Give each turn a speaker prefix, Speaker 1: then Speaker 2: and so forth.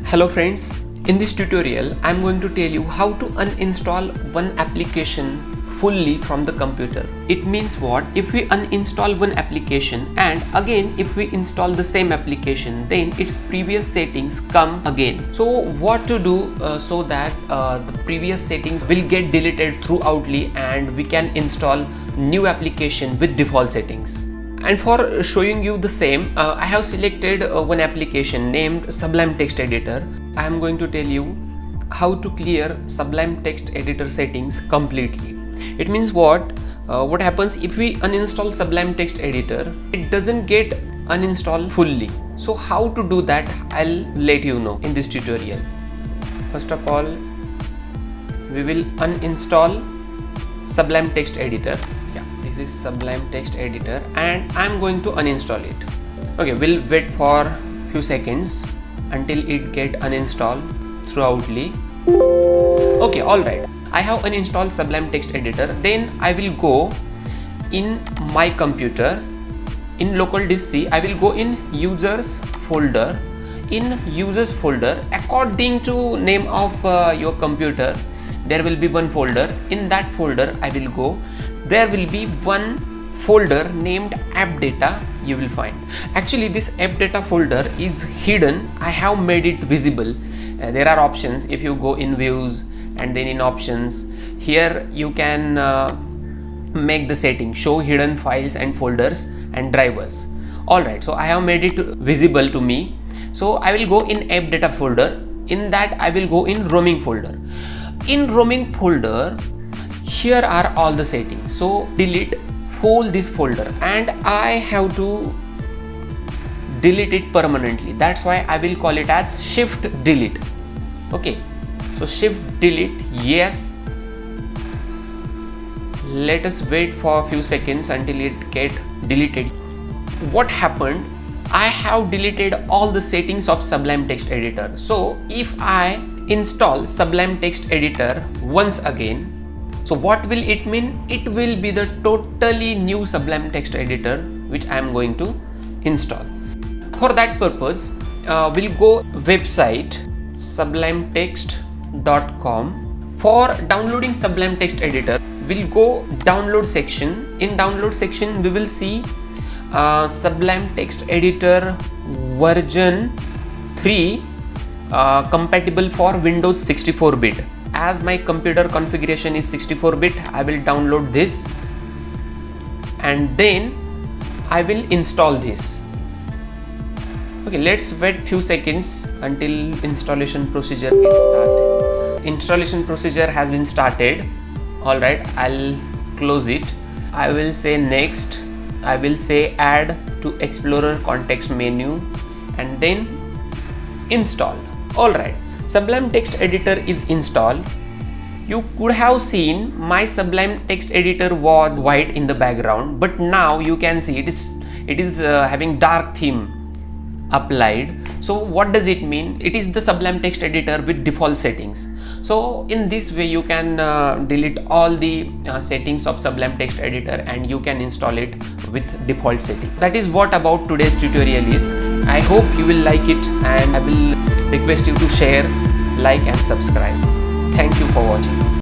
Speaker 1: Hello friends, in this tutorial I am going to tell you how to uninstall one application fully from the computer. It means what? If we uninstall one application and again if we install the same application, then its previous settings come again. So what to do so that the previous settings will get deleted throughoutly and we can install new application with default settings. And for showing you the same, I have selected one application named Sublime Text Editor. I am going to tell you how to clear Sublime Text Editor settings completely. It means what happens if we uninstall Sublime Text Editor, it doesn't get uninstalled fully. So how to do that, I'll let you know in this tutorial. First of all, we will uninstall Sublime Text Editor. This is Sublime Text Editor and I'm going to uninstall it. Okay, we'll wait for few seconds until it get uninstalled throughoutly. Okay, alright, I have uninstalled Sublime Text Editor. Then I will go in my computer, in local disk C, I will go in users folder. In users folder, according to name of your computer, there will be one folder. In that folder I will go. There will be one folder named app data you will find. Actually this app data folder is hidden. I have made it visible. There are options. If you go in views and then in options, here you can make the setting show hidden files and folders and drivers. Alright, so I have made it visible to me. So I will go in app data folder. In that I will go in roaming folder. In roaming folder, here are all the settings. So delete whole this folder and I have to delete it permanently. That's why I will call it as shift delete. Okay, so shift delete, yes. Let us wait for a few seconds until it get deleted. What happened? I have deleted all the settings of Sublime Text Editor. So if I install Sublime Text Editor once again, so what will it mean? It will be the totally new Sublime Text Editor which I am going to install. For that purpose, we'll go website sublimetext.com. For downloading Sublime Text Editor, we'll go download section. In download section, we will see Sublime Text Editor version 3 compatible for Windows 64-bit. As my computer configuration is 64-bit, I will download this and then I will install this. Okay, let's wait few seconds until installation procedure gets started. Installation procedure has been started. Alright, I'll close it. I will say next. I will say add to Explorer context menu and then install. Alright. Sublime Text Editor is installed. You could have seen my Sublime Text Editor was white in the background, but now you can see it is having dark theme applied. So what does it mean? It is the Sublime Text Editor with default settings. So in this way you can delete all the settings of Sublime Text Editor and you can install it with default setting. That is what about today's tutorial is. I hope you will like it and I will request you to share, like and subscribe. Thank you for watching.